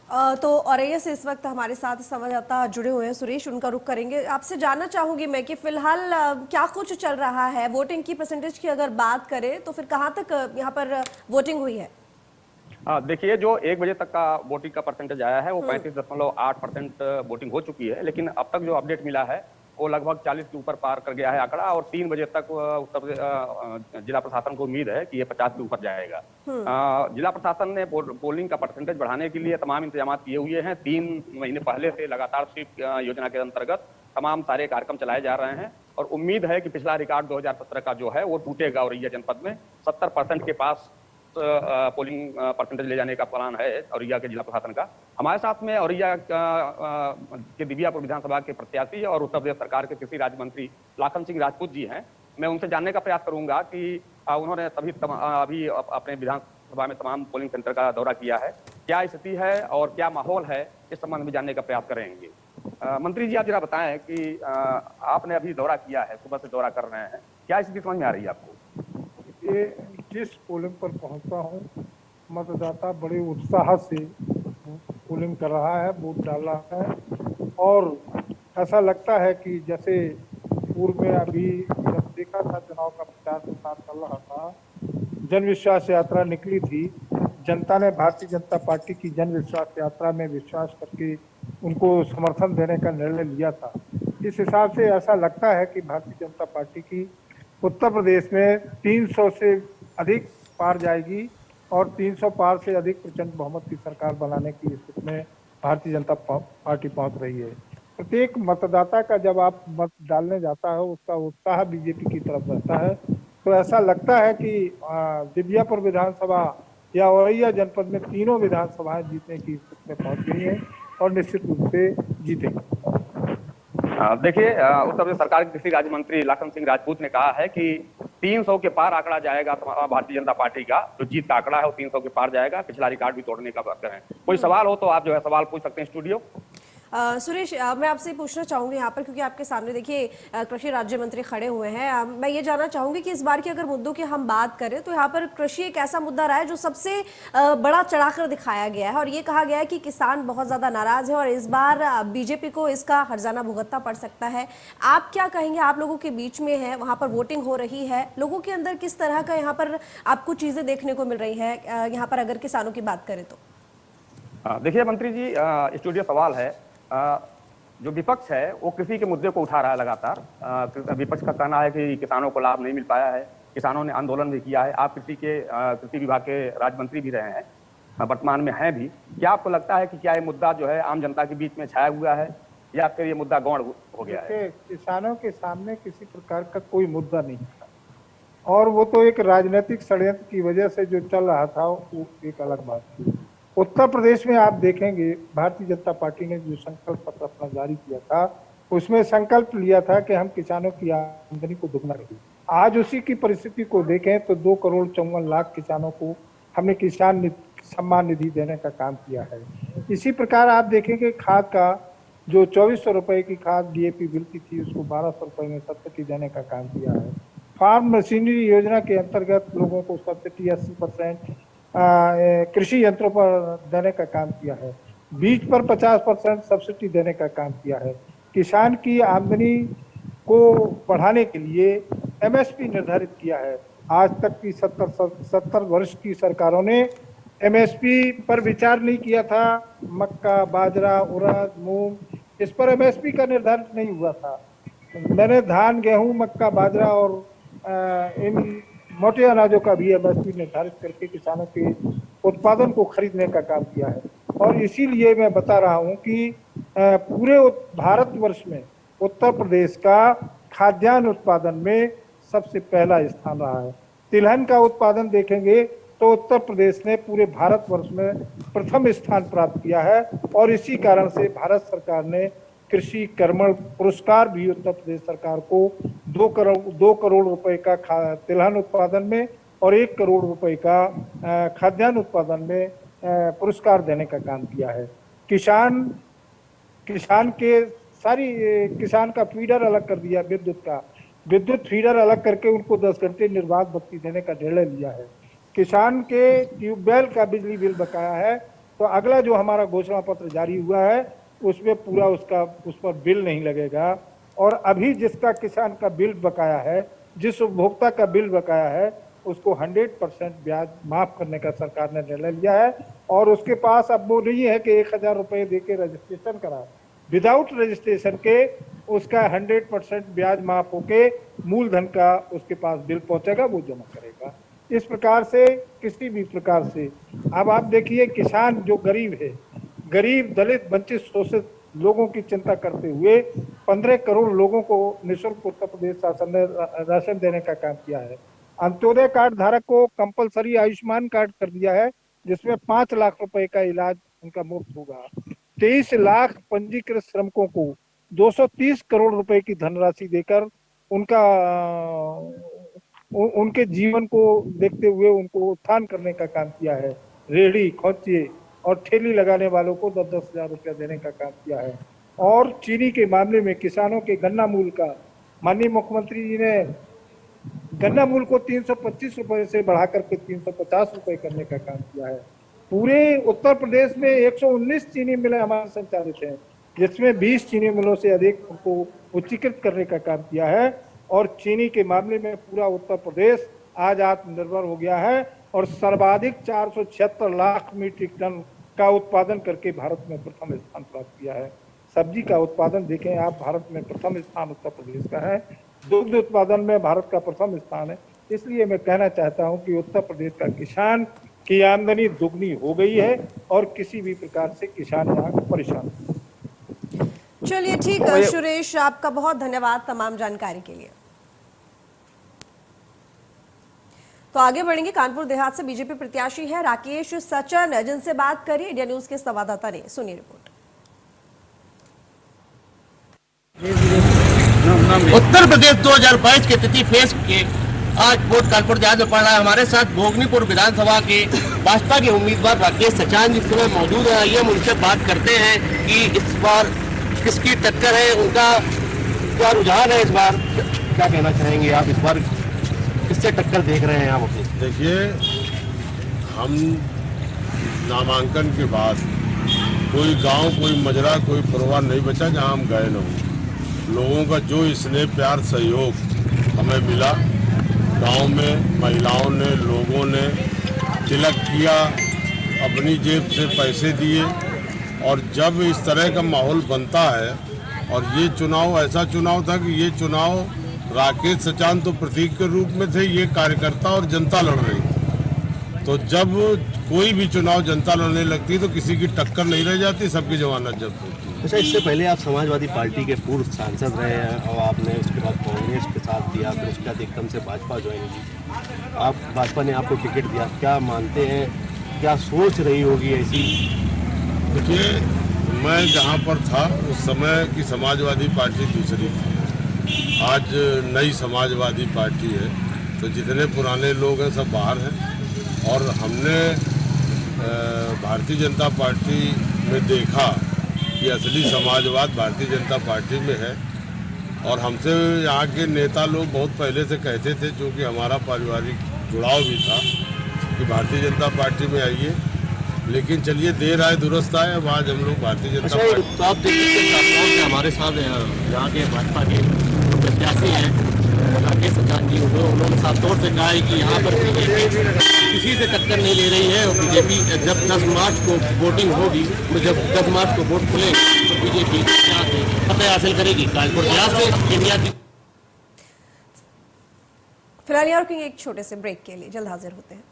तो औरैया से इस वक्त हमारे साथ संवाददाता जुड़े हुए हैं सुरेश, उनका रुख करेंगे। आपसे जानना चाहूंगी मैं कि फिलहाल क्या कुछ चल रहा है। वोटिंग की परसेंटेज की अगर बात करें तो फिर कहाँ तक यहाँ पर वोटिंग हुई है? देखिए, जो 1 बजे तक का वोटिंग का परसेंटेज आया है वो 35.8% वोटिंग हो चुकी है। लेकिन अब तक जो अपडेट मिला है वो लगभग 40 के ऊपर पार कर गया है आंकड़ा, और 3 बजे तक जिला प्रशासन को उम्मीद है कि ये 50 के ऊपर जाएगा। जिला प्रशासन ने पोलिंग का परसेंटेज बढ़ाने के लिए तमाम इंतजाम किए हुए हैं। 3 महीने पहले से लगातार स्वीप योजना के अंतर्गत तमाम सारे कार्यक्रम चलाए जा रहे हैं, और उम्मीद है कि पिछला रिकॉर्ड 2017 का जो है वो टूटेगा। औरैया जनपद में 70% के पास पोलिंग परसेंटेज ले जाने का प्लान है औरैया के जिला प्रशासन का। हमारे साथ में औरैया के दिबियापुर विधानसभा के प्रत्याशी और उत्तर प्रदेश सरकार के कृषि राज्य मंत्री लाखन सिंह राजपूत जी हैं। मैं उनसे जानने का प्रयास करूंगा कि उन्होंने अभी अपने विधानसभा में तमाम पोलिंग सेंटर का दौरा किया है, क्या स्थिति है और क्या माहौल है, इस संबंध में जानने का प्रयास करेंगे। मंत्री जी, आप जरा बताएं कि आपने अभी दौरा किया है, सुबह से दौरा कर रहे हैं, क्या स्थिति समझ में आ रही है आपको? ये जिस पोलिंग पर पहुंचा हूं, मतदाता बड़े उत्साह से पोलिंग कर रहा है, वोट डाल रहा है, और ऐसा लगता है कि जैसे पूर्व में अभी जब देखा था चुनाव का प्रचार प्रसार चल रहा था, जन विश्वास यात्रा निकली थी, जनता ने भारतीय जनता पार्टी की जन विश्वास यात्रा में विश्वास करके उनको समर्थन देने का निर्णय लिया था। इस हिसाब से ऐसा लगता है कि भारतीय जनता पार्टी की उत्तर प्रदेश में 300 से अधिक पार जाएगी, और 300 पार से अधिक प्रचंड बहुमत की सरकार बनाने की स्थिति में भारतीय जनता पार्टी पहुंच रही है। प्रत्येक मतदाता का जब आप मत डालने जाता है, उसका उत्साह बीजेपी की तरफ रहता है। तो ऐसा लगता है कि दिबियापुर विधानसभा या औरैया जनपद में तीनों विधानसभाएं जीतने की स्थिति में पहुंच गई हैं और निश्चित रूप से जीतेंगे। देखिए, उत्तर प्रदेश सरकार के कृषि राज्य मंत्री लाखन सिंह राजपूत ने कहा है कि 300 के पार आंकड़ा जाएगा भारतीय जनता पार्टी का। जो जीत का आंकड़ा है वो 300 के पार जाएगा, पिछला रिकॉर्ड भी तोड़ने का बात करें। कोई सवाल हो तो आप जो है सवाल पूछ सकते हैं स्टूडियो। सुरेश, मैं आपसे पूछना चाहूंगी यहाँ पर, क्योंकि आपके सामने देखिए कृषि राज्य मंत्री खड़े हुए हैं। मैं ये जानना चाहूंगी कि इस बार की अगर मुद्दों की हम बात करें तो यहाँ पर कृषि एक ऐसा मुद्दा रहा है जो सबसे बड़ा चढ़ाकर दिखाया गया है, और ये कहा गया है कि किसान बहुत ज्यादा नाराज है और इस बार बीजेपी को इसका हर्जाना भुगतना पड़ सकता है। आप क्या कहेंगे? आप लोगों के बीच में है, वहां पर वोटिंग हो रही है, लोगों के अंदर किस तरह का यहाँ पर आपको चीजें देखने को मिल रही है यहाँ पर अगर किसानों की बात करें तो? देखिए मंत्री जी, स्टूडियो सवाल है। जो विपक्ष है वो कृषि के मुद्दे को उठा रहा है लगातार। विपक्ष का कहना है कि किसानों को लाभ नहीं मिल पाया है, किसानों ने आंदोलन भी किया है। आप कृषि विभाग के राज्य मंत्री भी रहे हैं, वर्तमान में हैं भी। क्या आपको लगता है कि क्या ये मुद्दा जो है आम जनता के बीच में छाया हुआ है, या फिर ये मुद्दा गौण हो गया है? किसानों के सामने किसी प्रकार का कोई मुद्दा नहीं था, और वो तो एक राजनीतिक षड्यंत्र की वजह से जो चल रहा था वो एक अलग बात थी। उत्तर प्रदेश में आप देखेंगे भारतीय जनता पार्टी ने जो संकल्प पत्र अपना जारी किया था, उसमें संकल्प लिया था कि हम किसानों की आमदनी को दुगना करेंगे। आज उसी की परिस्थिति को देखें तो 2,54,00,000 किसानों को हमने किसान सम्मान निधि देने का काम किया है। इसी प्रकार आप देखेंगे खाद का जो 2400 रुपए की खाद डीएपी मिलती थी, उसको 1200 रुपए में सब्सिडी देने का काम किया है। फार्म मशीनरी योजना के अंतर्गत लोगों को सब्सिडी 80% कृषि यंत्रों पर देने का काम किया है। बीज पर 50% सब्सिडी देने का काम किया है। किसान की आमदनी को बढ़ाने के लिए एमएसपी निर्धारित किया है। आज तक की 70 वर्ष की सरकारों ने एमएसपी पर विचार नहीं किया था। मक्का, बाजरा, उड़द, मूंग, इस पर एमएसपी का निर्धारित नहीं हुआ था। मैंने धान, गेहूं, मक्का, बाजरा और इन मोटे अनाजों का भी एमएसपी निर्धारित करके किसानों के उत्पादन को खरीदने का काम किया है। और इसीलिए मैं बता रहा हूं कि पूरे भारतवर्ष में उत्तर प्रदेश का खाद्यान्न उत्पादन में सबसे पहला स्थान रहा है। तिलहन का उत्पादन देखेंगे तो उत्तर प्रदेश ने पूरे भारतवर्ष में प्रथम स्थान प्राप्त किया है, और इसी कारण से भारत सरकार ने कृषि कर्मण पुरस्कार भी उत्तर प्रदेश सरकार को 2 करोड़ रुपए का तिलहन उत्पादन में और 1 करोड़ रुपए का खाद्यान्न उत्पादन में पुरस्कार देने का काम किया है। किसान का फीडर अलग कर दिया, विद्युत फीडर अलग करके उनको 10 घंटे निर्बाध बत्ती देने का निर्णय लिया है। किसान के ट्यूबवेल का बिजली बिल बकाया है, तो अगला जो हमारा घोषणा पत्र जारी हुआ है उसमें पूरा उस पर बिल नहीं लगेगा। और अभी जिसका किसान का बिल बकाया है, जिस उपभोक्ता का बिल बकाया है, उसको 100% ब्याज माफ करने का सरकार ने निर्णय लिया है। और उसके पास अब वो नहीं है कि 1000 रुपये दे के रजिस्ट्रेशन कराए, विदाउट रजिस्ट्रेशन के उसका 100% ब्याज माफ होके मूलधन का उसके पास बिल पहुंचेगा, वो जमा करेगा। इस प्रकार से किसी भी प्रकार से अब आप देखिए, किसान जो गरीब है, गरीब दलित वंचित शोषित लोगों की चिंता करते हुए 15 करोड़ लोगों को निःशुल्क उत्तर प्रदेश शासन ने राशन देने का काम किया है। अंत्योदय कार्ड धारक को कंपलसरी आयुष्मान कार्ड कर दिया है, जिसमें 5 लाख रुपए का इलाज उनका मुफ्त होगा। 23 लाख पंजीकृत श्रमिकों को 230 करोड़ रुपए की धनराशि देकर उनके जीवन को देखते हुए उनको उत्थान करने का काम किया है। रेहड़ी खोचिए और ठेली लगाने वालों को 10-10 हजार रुपया देने का काम किया है। और चीनी के मामले में किसानों के गन्ना मूल्य का माननीय मुख्यमंत्री जी ने गन्ना मूल्य को 325 रुपए से बढ़ाकर के 350 रुपए करने का काम किया है। पूरे उत्तर प्रदेश में 119 चीनी मिलें हमारे संचालित हैं, जिसमें 20 चीनी मिलों से अधिक उनको उच्चीकृत करने का काम किया है। और चीनी के मामले में पूरा उत्तर प्रदेश आज आत्मनिर्भर हो गया है और सर्वाधिक 476 लाख मीट्रिक टन का उत्पादन करके भारत में प्रथम स्थान प्राप्त किया है। सब्जी का उत्पादन देखें आप, भारत में प्रथम स्थान उत्तर प्रदेश का है। दुग्ध उत्पादन में भारत का प्रथम स्थान है। इसलिए मैं कहना चाहता हूं कि उत्तर प्रदेश का किसान की आमदनी दुगनी हो गई है और किसी भी प्रकार से किसान यहाँ परेशान नहीं। चलिए ठीक है सुरेश, आपका बहुत धन्यवाद तमाम जानकारी के लिए। तो आगे बढ़ेंगे, कानपुर देहात से बीजेपी प्रत्याशी है राकेश सचन, जिनसे बात करिए इंडिया न्यूज के संवाददाता ने। सुनिए रिपोर्ट। उत्तर प्रदेश 2022 के तिथि फेस के आज वोट कानपुर देहात में पड़ रहा है। हमारे साथ भोगनीपुर विधानसभा के भाजपा के उम्मीदवार राकेश सचान जिस समय मौजूद है, आइए हम उनसे बात करते हैं कि इस बार किसकी टक्कर है, उनका क्या रुझान है इस बार, क्या कहना चाहेंगे आप, इस बार किससे टक्कर देख रहे हैं आप अपनी? देखिए, हम नामांकन के बाद कोई गांव, कोई मजरा, कोई परिवार नहीं बचा जहां हम गए न हों। लोगों का जो स्नेह प्यार सहयोग हमें मिला, गांव में महिलाओं ने, लोगों ने तिलक किया, अपनी जेब से पैसे दिए। और जब इस तरह का माहौल बनता है, और ये चुनाव ऐसा चुनाव था कि ये चुनाव राकेश सचान तो प्रतीक के रूप में थे, ये कार्यकर्ता और जनता लड़ रही थी। तो जब कोई भी चुनाव जनता लड़ने लगती तो किसी की टक्कर नहीं रह जाती, सबकी जमानत जब्त होती है। अच्छा, इससे पहले आप समाजवादी पार्टी के पूर्व सांसद रहे हैं और आपने उसके बाद कांग्रेस के साथ दिया, फिर उसके बाद एकदम से भाजपा ज्वाइन की। आप भाजपा ने आपको टिकट दिया, क्या मानते हैं, क्या सोच रही होगी ऐसी? देखिए, मैं जहाँ पर था उस समय की समाजवादी पार्टी दूसरी थी, आज नई समाजवादी पार्टी है। तो जितने पुराने लोग हैं सब बाहर हैं। और हमने भारतीय जनता पार्टी में देखा कि असली समाजवाद भारतीय जनता पार्टी में है। और हमसे यहाँ के नेता लोग बहुत पहले से कहते थे, क्योंकि हमारा पारिवारिक जुड़ाव भी था, कि भारतीय जनता पार्टी में आइए। लेकिन चलिए, देर आए दुरुस्त आए, अब आज हम लोग भारतीय जनता पार्टी। तो आप देखिए हमारे साथ यहाँ के भाजपा के प्रत्याशी हैं राकेश सचान जी, उन्होंने साफ तौर से कहा है कि यहाँ पर बीजेपी किसी से टक्कर नहीं ले रही है। और बीजेपी जब 10 मार्च को वोटिंग होगी, तो जब 10 मार्च को वोट खुले तो बीजेपी फतेह हासिल करेगी। कानपुर देहात से इंडिया की। फिलहाल यहाँ रुकेंगे एक छोटे से ब्रेक के लिए, जल्द हाजिर होते हैं।